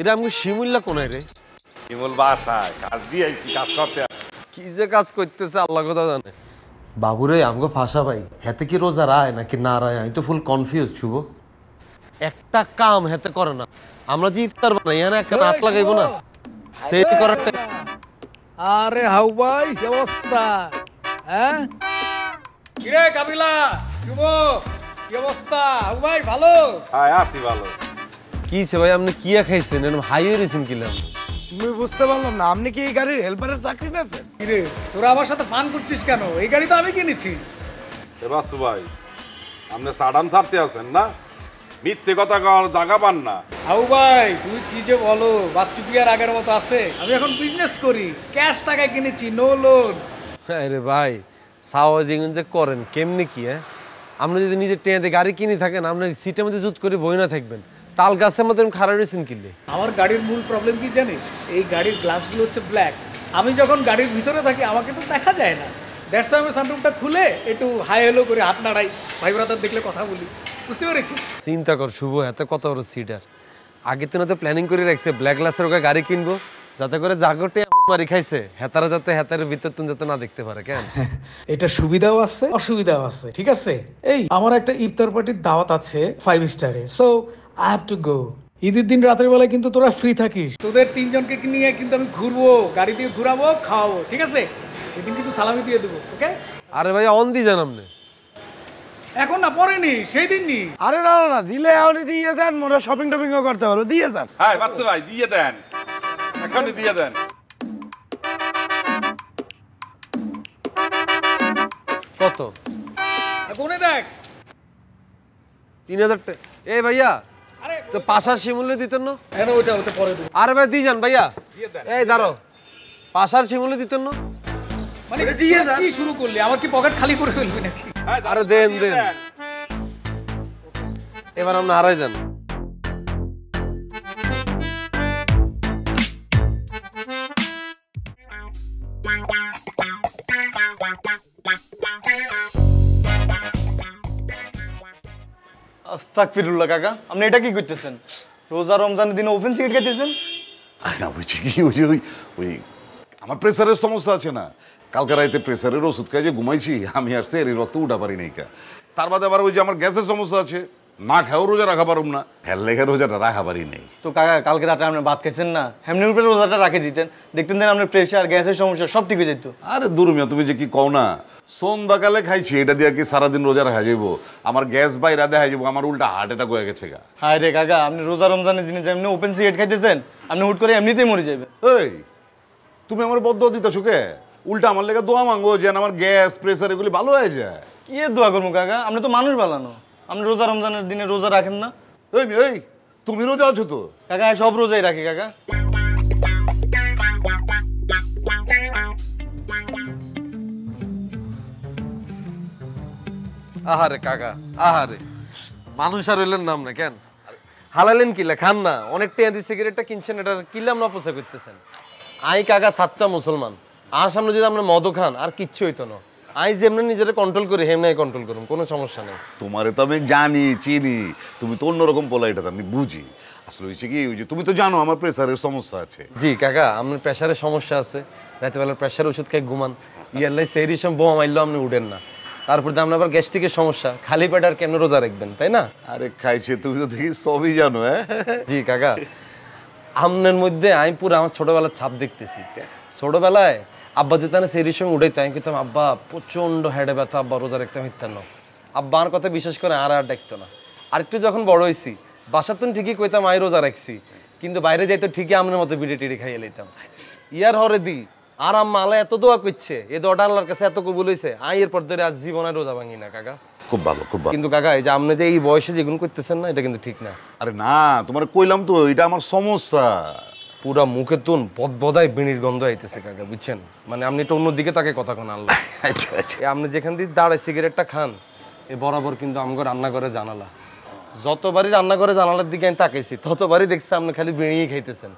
এটা আমি শিমুল্লা কোনায় রে? শিমুল বাসায় কাজ দিয়ে আইছি, কাজ করতে। কি যে কাজ করতেছে আল্লাহ কথা জানে। বাবুরে আমাকে ফাঁসা ভাই, হেতে কি রোজা রায় নাকি না রায়? আমি তো ফুল কনফিউজ। শুভ একটা কাম হেতে করে না। আমরা যে ইফতার বানাই না, একটা হাত লাগাইবো না সেই করারটা। আরে হাউ ভাই, কি অবস্থা? হ্যাঁ কিরে কাবিলা, শুভ কি অবস্থা? হাউ ভাই ভালো? হ্যাঁ আছি ভালো। কি সে ভাই, আপনি কি খাইছেন? এরকম হাই হয়েছেন কিলাম? তুমি বুঝতে পারলাম না, আপনি কি এই গাড়ির হেল্পারের চাকরি পেয়েছেন? কিরে তোরা আমার সাথে ফান করছিস কেন? এই গাড়ি তো আমি কিনেছি। বাসু ভাই, আপনি সাডান ছাড়তে আছেন না? মিথ্যে কথা কর, জায়গা পান না। হাউ ভাই তুই কি যে বলো, বাচ্চু কি আর আগের মতো আছে? আমি এখন বিজনেস করি, ক্যাশ টাকায় কিনেছি, নো লোন। আরে ভাই সাওয়াজিং যে করেন কেমনি কি? আপনি যদি নিজের টেঁয়াতে গাড়ি কিনে থাকেন, আপনার সিটের মধ্যে জুত করে বই না থাকবেন। তাল গাছের মধ্যে খারাপ রয়েছেন কিনলে। আমার গাড়ির মূল প্রবলেম কি জানিস? এই গাড়ির গ্লাসগুলো হচ্ছে ব্ল্যাক। আমি যখন গাড়ির ভিতরে থাকি আমাকে তো দেখা যায় না। দ্যাটস আমি সানরুফটা খুলে একটু হাই হ্যালো করে হাত নাড়াই, ভাই ব্রাদার দেখলে কথা বলি। বুঝতে পেরেছিস? চিন্তা কর শুভ, এত কত বড় সিটার। আগে তো না তো প্ল্যানিং করে রাখছে ব্ল্যাক গ্লাসের ওকে গাড়ি কিনবো, যাতে করে জাগরটে এমন মারি খাইছে হেতারা যাতে হেতারের ভিতর তুমি যাতে না দেখতে পারে। কেন? এটা সুবিধাও আছে অসুবিধাও আছে, ঠিক আছে? এই আমার একটা ইফতার পার্টির দাওয়াত আছে 5 স্টারে, so I have to go. ঈদের দিন রাতের বেলায় কিন্তু তোরা ফ্রি থাকিস। তোদের তিনজনকে নিয়ে কিন্তু আমি ঘুরবো, গাড়ি দিয়ে ঘুরাবো, খাওয়াবো, ঠিক আছে? সেদিন কিন্তু সালামি দিয়ে দেবো, ওকে? আরে ভাই অন দি জান আপনি এখন না, পরে নি, সেই দিন নি। আরে না না না, দিলে এখনই দিয়ে দেন, মোরা শপিং টপিংও করতে পারবো, দিয়ে যান। হ্যাঁ বাসু ভাই দিয়ে দেন, এখনই দিয়ে দেন। কত? কোনে দেখ 3000 টাকা। এ ভাইয়া আরে তো পাশার শিমুল্য দিতেন না? হ্যাঁ ওটা ওটা পরে দেবো। আরে ভাই দিয়ে যান ভাইয়া। এই দাঁড়ো, পাশার শিমুল্য দিতেন না? মানে দিয়ে যা, কি শুরু করলি? আমার কি পকেট খালি করে ফেলবি নাকি? আরে দেন দেন, এবার আপনি হারাই যান। আস্তাগফিরুল্লাহ কাকা, আপনি এটা কি করতেছেন? রোজা রমজানের দিনে ওপেন সিগারেট খাইতেছেন? আরে না, বলছি কি ওই আমার প্রেসারের সমস্যা আছে না, কালকে রাইতে প্রেসারের ওষুধ খাই যে ঘুমাইছি আমি, আর সেরি রক্ত উঠা পারি নাই কা। তার বাদে আবার ওই যে আমার গ্যাসের সমস্যা আছে, না খাও রোজা রাখা পারুম না, হ্যাঁ লেখা রোজাটা রাখা পারি নাই। তো কাকা কালকে রাতে আপনি ভাত খাইছেন না, হেমনির উপরে রোজাটা রাখে দিতেন, দেখতেন দেন আপনার প্রেশার গ্যাসের সমস্যা সব ঠিক হয়ে যেত। আরে দুর্মিয়া, তুমি যে কি কও না, সন্ধ্যাকালে খাইছি, এটা দিয়ে কি সারাদিন রোজা রাখা যাইবো? আমার গ্যাস বাইরা দেখা যাবো, আমার উল্টা হার্ট অ্যাটাক হয়ে গেছে গা। হায় রে কাকা, আপনি রোজা রমজানের দিনে যে এমনি ওপেন সিগারেট খাইতেছেন, আপনি হুট করে এমনিতেই মরে যাবেন। এই তুমি আমার বদ্ধ দিতেছো কে? উল্টা আমার লেগে দোয়া মাঙ্গো যেন আমার গ্যাস প্রেসার এগুলি ভালো হয়ে যায়। কি এর দোয়া করবো কাকা, আপনি তো মানুষ বানানো, আপনি রোজা রমজানের দিনে রোজা রাখেন না? এই তুমি রোজা আছো তো? কাকা সব রোজাই রাখি কাকা। আহারে কাকা আহারে, মানুষ আর হইলেন নাম না কেন? হালালেন কিলা খান না, অনেক টেয়া দিয়ে সিগারেটটা কিনছেন, এটা কিলাম না পোষা করতেছেন। আই কাকা সাচ্চা মুসলমান, আর সামনে যদি আপনার মদও খান আর কিচ্ছু হইতো না। আই যেমনি নিজেরা কন্ট্রোল করি হেমনাই কন্ট্রোল করুন, কোনো সমস্যা নেই। তোমারে তো আমি জানি চিনি, তুমি তো অন্যরকম বলা, এটা তো আমি বুঝি। আসলে হয়েছে কি, ওই যে তুমি তো জানো আমার প্রেসারের সমস্যা আছে। জি কাকা, আপনার প্রেশারের সমস্যা আছে, রাতেবেলার প্রেশার ওষুধ খাই ঘুমান, ইয়াল্লাই সেই সব বোমা মারলেও আপনি উঠেন না। তারপর তো আপনার আবার গ্যাস্ট্রিকের সমস্যা, খালি পেট আর কেমন রোজা রাখবেন, তাই না? আরে খাইছে, তুমি তো দেখি সবই জানো। হ্যাঁ জি কাকা, আপনার মধ্যে আমি পুরো আমার ছোটবেলার ছাপ দেখতেছি। ছোটবেলায় আব্বা যেতাম সেই সময় উঠাইতো, আমি কিন্তু আব্বা প্রচন্ড হেডে ব্যথা, আব্বা রোজা রাখতে হইতেন না। আব্বা আমার কথা বিশেষ করে আর ডাকতো না। আরেকটু যখন বড় হয়েছি, বাসার তো ঠিকই কইতাম আই রোজা রাখছি, কিন্তু বাইরে যাইতো ঠিকই আপনার মতো বিড়ি টিড়ি খাইয়ে লইতাম। ইয়ার হরে দি আর আম্মা আল্লাহ এত দোয়া করছে, এ দোয়াটা আল্লাহর কাছে এত কবুল হইছে, আই এরপর ধরে আজ জীবনে রোজা ভাঙি না কাকা। খুব ভালো, খুব ভালো। কিন্তু কাকা এই যে আপনি যে এই বয়সে যেগুলো করতেছেন না, এটা কিন্তু ঠিক না। আরে না, তোমার কইলাম তো এটা আমার সমস্যা। পুরা মুখে তুন বদবদায় বিড়ির গন্ধ আইতেছে কাকা, বুঝছেন? মানে আপনি একটু অন্যদিকে তাকে কথা কোন আল্লাহ। আচ্ছা আচ্ছা, আপনি যেখান দিয়ে দাঁড়ায় সিগারেটটা খান, এ বরাবর কিন্তু আমগো রান্নাঘরে জানালা, যতবারই রান্নাঘরে জানালার দিকে আমি তাকাইছি ততবারই দেখছি আপনি খালি বিড়িই খাইতেছেন।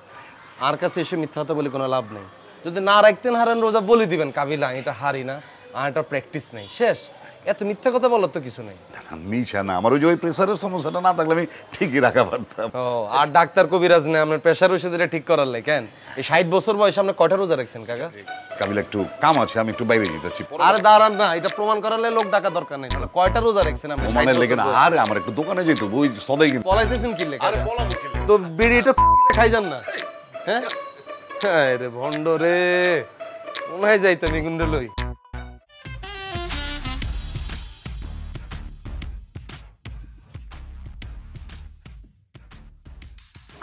আর কাছে এসে মিথ্যা কথা বলে কোনো লাভ নেই। যদি না রাখতেন হারেন রোজা বলে দিবেন কাবিলা এটা হারি না, আর এটা প্র্যাকটিস নেই, শেষ। এত মিথ্যা কথা বলার তো কিছু নেই। মিশা না, আমার ওই যে ওই প্রেসারের সমস্যাটা না থাকলে আমি ঠিকই রাখা পারতাম। ও আর ডাক্তার কবিরাজ নেই আপনার প্রেশার ওষুধ এটা ঠিক করার লাই কেন? এই 60 বছর বয়সে আপনি কয়টা রোজা রাখছেন কাকা? কাবিল একটু কাম আছে, আমি একটু বাইরে যেতেছি। আরে দাঁড়ান না, এটা প্রমাণ করালে লোক ডাকা দরকার নেই। কয়টা রোজা রাখছেন আপনি? মানে লেগে না, আরে আমার একটু দোকানে যেত ওই সদাই কিন্তু। পলাইতেছেন কি লেখা? তো বিড়িটা খাই যান না, হ্যাঁ? আরে ভন্ড রে, মনে হয় যাইতাম এগুন্ডে লই।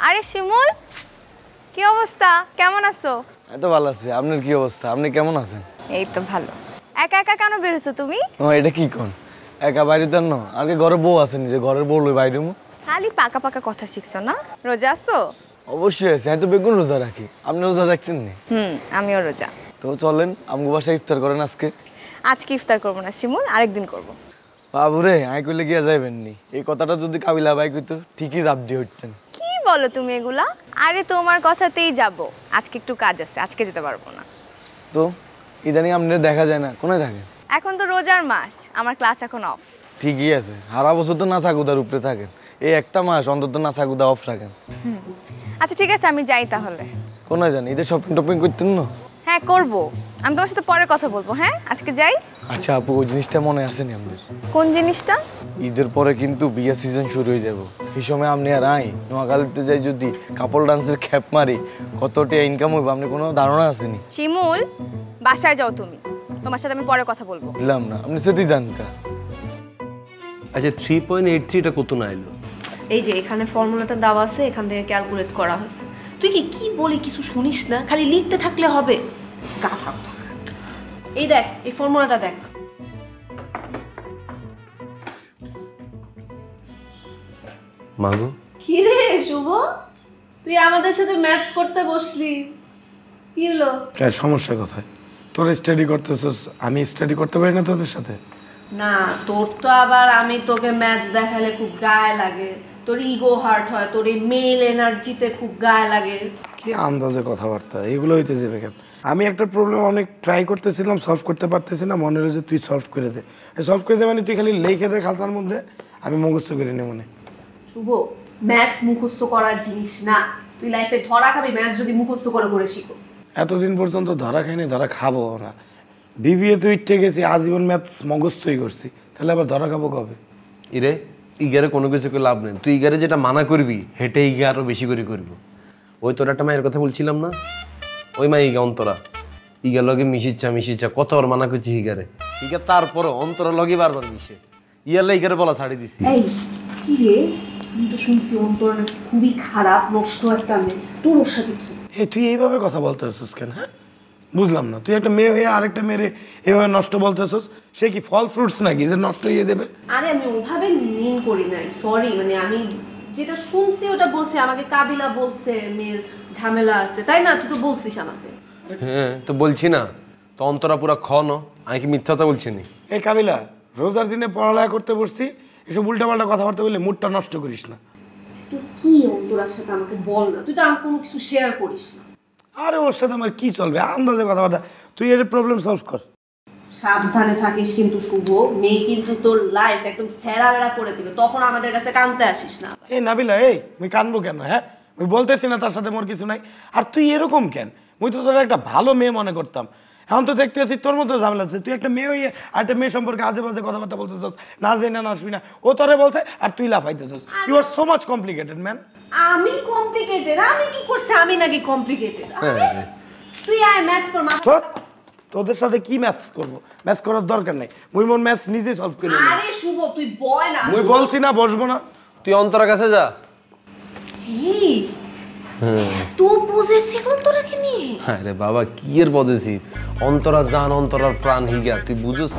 আরে শিমুল, কি অবস্থা? কেমন আছো? এত ভালো আছি। আপনার কি অবস্থা? আপনি কেমন আছেন? এই তো ভালো। একা একা কেন বেরোছো তুমি? ও এটা কি কোন একা বাইরে দেন না? আগে ঘরে বউ আছে, নিজে ঘরের বউ লই বাইরে মু। খালি পাকা পাকা কথা শিখছো না? রোজা আছো? অবশ্যই আছে, আমি তো বেগুন রোজা রাখি। আপনি রোজা রাখছেন নি? আমিও রোজা। তো চলেন আমগো বাসায় ইফতার করেন আজকে। আজকে ইফতার করবো না শিমুল, আরেকদিন করবো। বাবুরে আই কইলে গিয়া যাইবেন নি? এই কথাটা যদি কাবিলা ভাই কইতো ঠিকই রাব দিয়ে উঠতেন। কি বলো তুমি এগুলা? আরে তোমার কথাতেই যাব। আজকে একটু কাজ আছে, আজকে যেতে পারবো না। তো ইদানিং আপনার দেখা যায় না, কোথায় থাকেন? এখন তো রোজার মাস, আমার ক্লাস এখন অফ। ঠিকই আছে, সারা বছর তো নাচাকুদার উপরে থাকেন, এই একটা মাস অন্তত নাচাকুদা অফ রাখেন। আচ্ছা ঠিক আছে, আমি যাই তাহলে। কোথায় যান? ঈদের শপিং টপিং করতেন না? হ্যাঁ করবো, আমি তোমার সাথে পরে কথা বলবো। হ্যাঁ আজকে যাই। আচ্ছা আপু, ওই জিনিসটা মনে আসেনি আপনার? কোন জিনিসটা? ঈদের পরে কিন্তু বিয়ে সিজন শুরু হয়ে যাব। এই সময় আপনি আর আই নোয়াখালীতে যাই যদি কাপল ডান্সের খ্যাপ মারি, কতটা ইনকাম হইব আপনি কোনো ধারণা আসেনি? শিমুল, বাসায় যাও তুমি, তোমার সাথে আমি পরে কথা বলবো। দিলাম না, আপনি সেটি জান কা। আচ্ছা 3.83 এটা কত না এলো? এই যে এখানে ফর্মুলাটা দেওয়া আছে, এখান থেকে ক্যালকুলেট করা হয়েছে। তুই কি বলি কিছু শুনিস না, খালি লিখতে থাকলে হবে? গাধা কথা। এই দেখ, এই ফর্মুলাটা দেখ। মাগো কি রে শুভ, তুই আমাদের সাথে ম্যাথস করতে বসলি, কি হলো? সমস্যা কোথায়? তোরা স্টাডি করতেছস, আমি স্টাডি করতে পারি না তোদের সাথে? না তোর তো আবার আমি তোকে ম্যাথস দেখালে খুব গায়ে লাগে, তোর ইগো হার্ট হয়, তোর এই মেল এনার্জিতে খুব গায়ে লাগে। কি আন্দাজে কথাবার্তা, এগুলো হইতে যাবে কেন? আমি একটা প্রবলেম অনেক ট্রাই করতেছিলাম, সলভ করতে পারতেছি না, মনে হলো যে তুই সলভ করে দে। সলভ করে দে মানে তুই খালি লিখে দে খাতার মধ্যে, আমি মুখস্থ করে নে মনে। শুভ, ম্যাথস মুখস্থ করার জিনিস না, তুই লাইফে ধরা খাবি ম্যাথস যদি মুখস্থ করে করে শিখোস। এতদিন পর্যন্ত ধরা খাইনি, ধরা খাবো না। বিবিএ তো ইটে গেছি, আজীবন ম্যাথস মুখস্থই করছি, তাহলে আবার ধরা খাবো কবে? ইরে ইগারে কোনো কিছু করে লাভ নেই, তুই ইগারে যেটা মানা করবি হেঁটে ইগা আরো বেশি করে করবো। ওই তোর একটা মায়ের কথা বলছিলাম না, ওই মা ইগা অন্তরা, ইগা লগে মিশিচ্ছা কতবার মানা করছি ইগারে, ইগা তারপরও অন্তরা লগে বারবার মিশে, ইয়ারলে ইগারে বলা ছাড়ি দিছি। এই কি রে, আমি তো শুনছি অন্তর নাকি খুবই খারাপ নষ্ট একটা মেয়ে, তোর ওর সাথে কি? তুই এইভাবে কথা বলতে আসছিস কেন? হ্যাঁ বুঝলাম না, তুই একটা মেয়ে হয়ে আরেকটা মেয়ে এভাবে নষ্ট বলতে আসছিস, সে কি ফল ফ্রুটস নাকি যে নষ্ট হয়ে যাবে? আরে আমি ওভাবে মিন করি নাই, সরি, মানে আমি যেটা শুনছি ওটা বলছি, আমাকে কাবিলা বলছে মেয়ের ঝামেলা আছে, তাই না? তুই তো বলছিস আমাকে। হ্যাঁ তো বলছি না, তো অন্তরা পুরা খন, আমি কি মিথ্যাটা বলছি নি? এই কাবিলা, রোজার দিনে পড়ালেখা করতে বসছি, এসব উল্টাপাল্টা কথাবার্তা বললে মুডটা নষ্ট করিস না। তুই কি অন্তরার সাথে আমাকে বল না, তুই তো আমার কোনো কিছু শেয়ার করিস না। আরে ওর সাথে আমার কি চলবে, আন্দাজে কথাবার্তা, তুই এর প্রবলেম সলভ কর। সাবধানে থাকিস কিন্তু শুভ, মেয়ে কিন্তু তোর লাইফ একদম সেরা বেড়া করে দিবে, তখন আমাদের কাছে কাঁদতে আসিস না। এই নাবিলা, মুই কানবো কেন? হ্যাঁ মুই বলতেছি না তার সাথে মোর কিছু নাই, আর তুই এরকম কেন? মুই তো তোর একটা ভালো মেয়ে মনে করতাম, এখন তো দেখতে আছি তোর মতো ঝামেলা আছে। তুই একটা মেয়ে হইয়ে আর একটা মেয়ে সম্পর্কে আজে বাজে কথাবার্তা বলতেছস, না জেনে না শুই না, ও তোরে বলছে আর তুই লাফাইতেছস। You are so much complicated man. আমি কমপ্লিকেটেড? আমি কি করছি? আমি নাকি কমপ্লিকেটেড? তুই আয় ম্যাথস কর। তোদের সাথে কি ম্যাথস করব? ম্যাথস করার দরকার নাই, মুই মোর ম্যাথস নিজে সলভ করে নেব। আরে শুভ তুই বয় না। মুই বলছি না বসবো না। তুই অন্তরার কাছে যা। এই তুই পজেসিভ অন্তরাকে নিয়ে? আরে বাবা কি এর পজেসিভ, অন্তরা জান অন্তরার প্রাণ হিগা, তুই বুঝছিস?